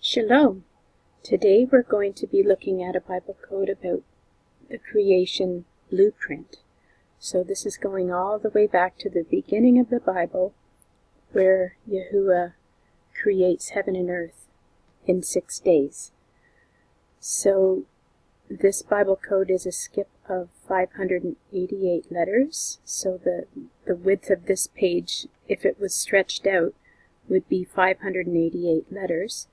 Shalom! Today we're going to be looking at a Bible code about the creation blueprint. So this is going all the way back to the beginning of the Bible, where Yahuwah creates heaven and earth in 6 days. So this Bible code is a skip of 588 letters. So the width of this page, if it was stretched out, would be 588 letters.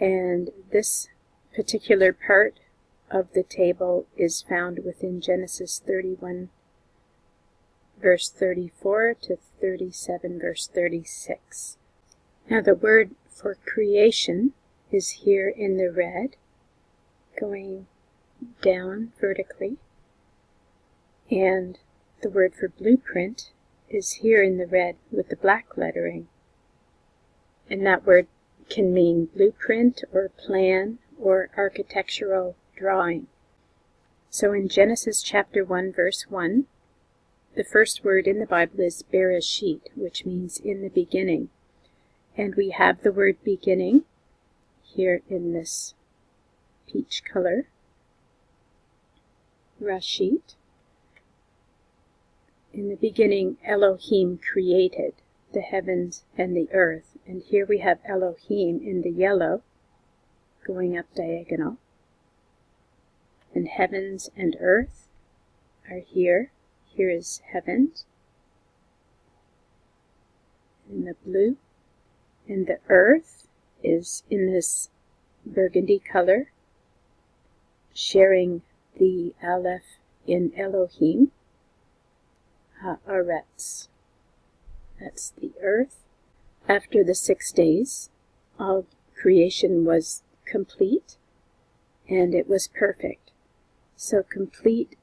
And this particular part of the table is found within Genesis 31, verse 34 to 37, verse 36. Now the word for creation is here in the red, going down vertically. And the word for blueprint is here in the red with the black lettering. And that word can mean blueprint or plan or architectural drawing. So in Genesis chapter 1 verse 1, the first word in the Bible is Bereshit, which means in the beginning. And we have the word beginning here in this peach color, Rashit. In the beginning, Elohim created the heavens and the earth. And here we have Elohim in the yellow, going up diagonal. And heavens and earth are here. Here is heavens in the blue. And the earth is in this burgundy color, sharing the Aleph in Elohim, Haaretz. That's the earth. After the 6 days, all creation was complete, and it was perfect. So complete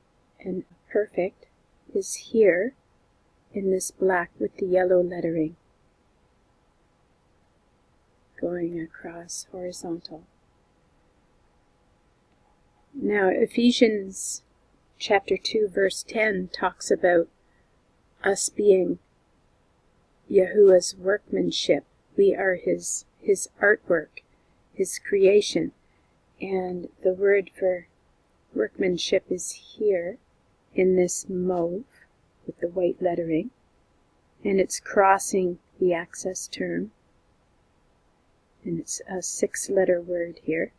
and perfect is here in this black with the yellow lettering, going across horizontal. Now Ephesians chapter 2 verse 10 talks about us being Yahuwah's workmanship. We are his artwork, his creation. And the word for workmanship is here in this mauve with the white lettering. And it's crossing the access term. And it's a 6-letter word here.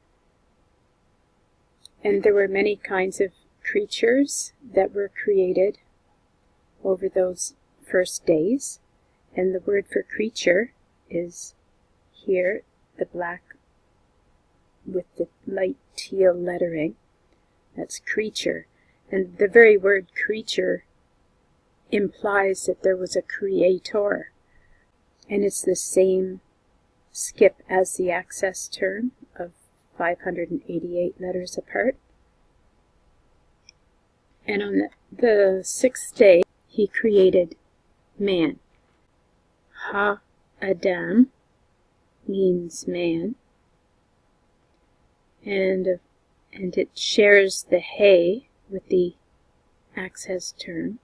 And there were many kinds of creatures that were created over those first days. And the word for creature is here, the black with the light teal lettering. That's creature. And the very word creature implies that there was a creator. And it's the same skip as the access term of 588 letters apart. And on the 6th day, he created man. Ha-Adam means man, and it shares the He with the access term,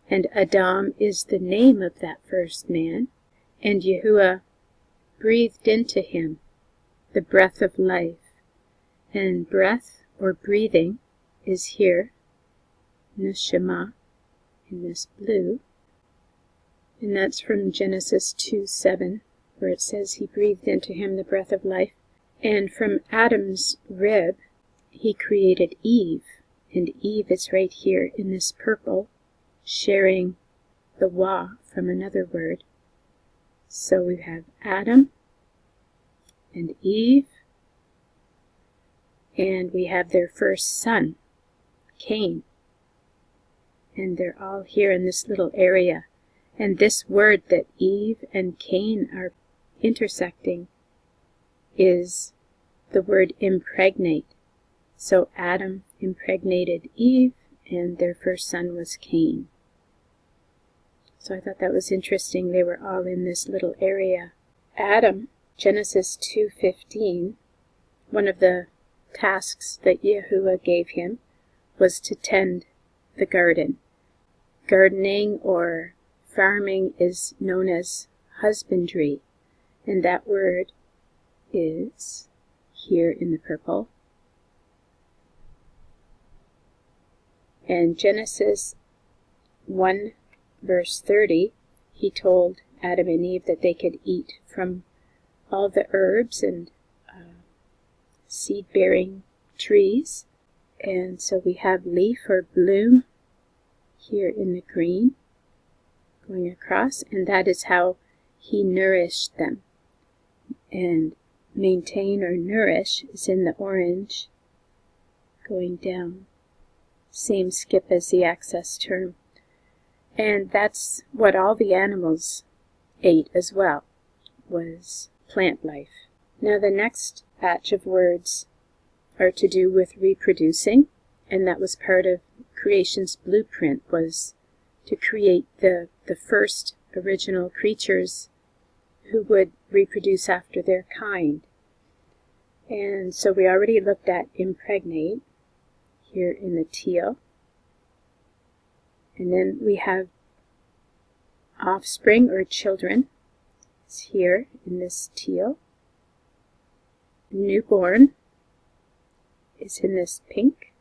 and Adam is the name of that first man, and Yahuwah breathed into him the breath of life, and breath or breathing is here, neshama, in this blue. And that's from Genesis 2:7, where it says he breathed into him the breath of life. And from Adam's rib, he created Eve. And Eve is right here in this purple, sharing the wa from another word. So we have Adam and Eve. And we have their first son, Cain. And they're all here in this little area. And this word that Eve and Cain are intersecting is the word impregnate. So Adam impregnated Eve, and their first son was Cain. So I thought that was interesting. They were all in this little area. Adam, Genesis 2:15, one of the tasks that Yahuwah gave him was to tend the garden. Gardening or farming is known as husbandry, and that word is here in the purple. And Genesis 1 verse 30, he told Adam and Eve that they could eat from all the herbs and seed-bearing trees. And so we have leaf or bloom here in the green going across, and that is how he nourished them. And maintain or nourish is in the orange going down. Same skip as the access term. And that's what all the animals ate as well, was plant life. Now the next batch of words are to do with reproducing, and that was part of creation's blueprint, was to create the first original creatures who would reproduce after their kind. And so we already looked at impregnate here in the teal. And then we have offspring or children. It's here in this teal. Newborn is in this pink.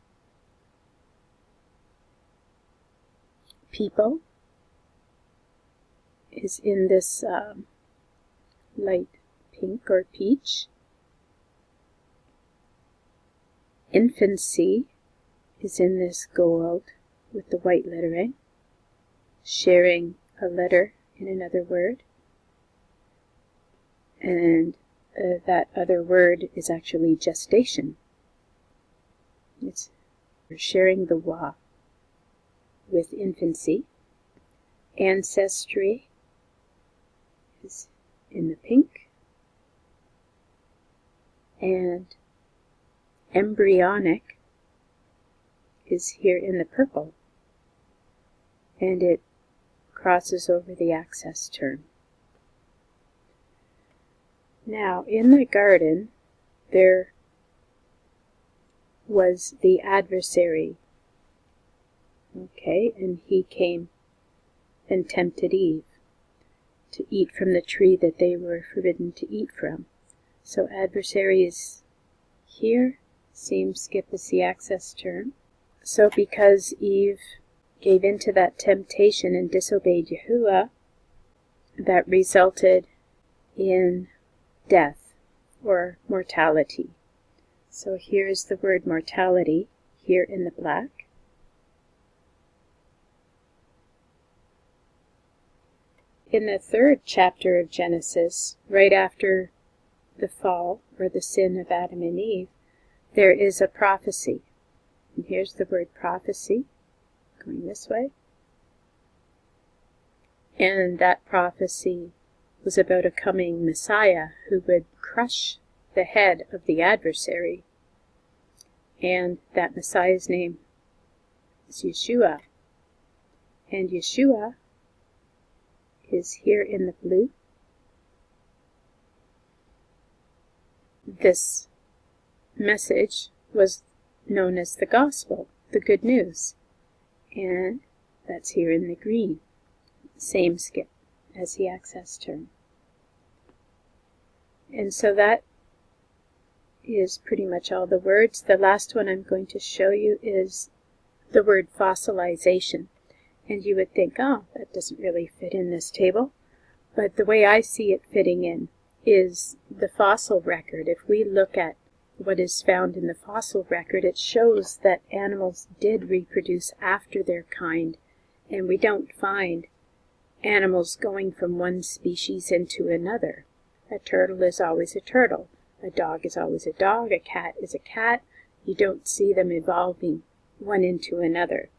People is in this light pink or peach. Infancy is in this gold with the white lettering, sharing a letter in another word. And that other word is actually gestation. It's sharing the wa with infancy. Ancestry is in the pink. And embryonic is here in the purple. And it crosses over the access term. Now, in the garden, there was the adversary. Okay, and he came and tempted Eve to eat from the tree that they were forbidden to eat from. So adversary is here, same skip as the access term. So because Eve gave in to that temptation and disobeyed Yahuwah, that resulted in death or mortality. So here's the word mortality here in the black. In the 3rd chapter of Genesis, right after the fall or the sin of Adam and Eve, there is a prophecy. And here's the word prophecy going this way. And that prophecy was about a coming Messiah who would crush the head of the adversary. And that Messiah's name is Yeshua. And Yeshua is here in the blue. This message was known as the gospel, the good news. And that's here in the green. Same skip as the access term. And so that is pretty much all the words. The last one I'm going to show you is the word fossilization. And you would think, oh, that doesn't really fit in this table. But the way I see it fitting in is the fossil record. If we look at what is found in the fossil record, it shows that animals did reproduce after their kind. And we don't find animals going from one species into another. A turtle is always a turtle. A dog is always a dog. A cat is a cat. You don't see them evolving one into another.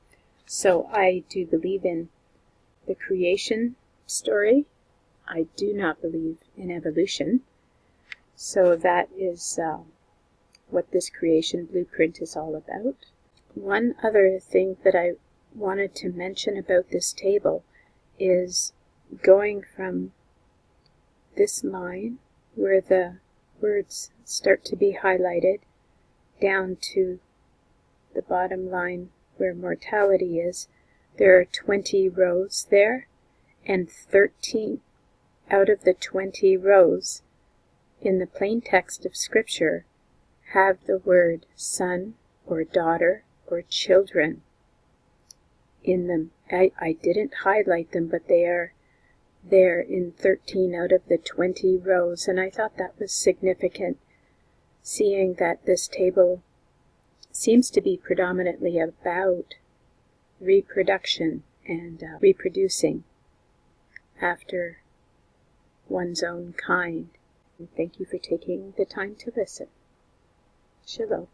So I do believe in the creation story. I do not believe in evolution. So that is what this creation blueprint is all about. One other thing that I wanted to mention about this table is going from this line where the words start to be highlighted down to the bottom line where mortality is. There are 20 rows there, and 13 out of the 20 rows in the plain text of Scripture have the word son or daughter or children in them. I didn't highlight them, but they are there in 13 out of the 20 rows, and I thought that was significant, seeing that this table seems to be predominantly about reproduction and reproducing after one's own kind. And thank you for taking the time to listen. Shalom.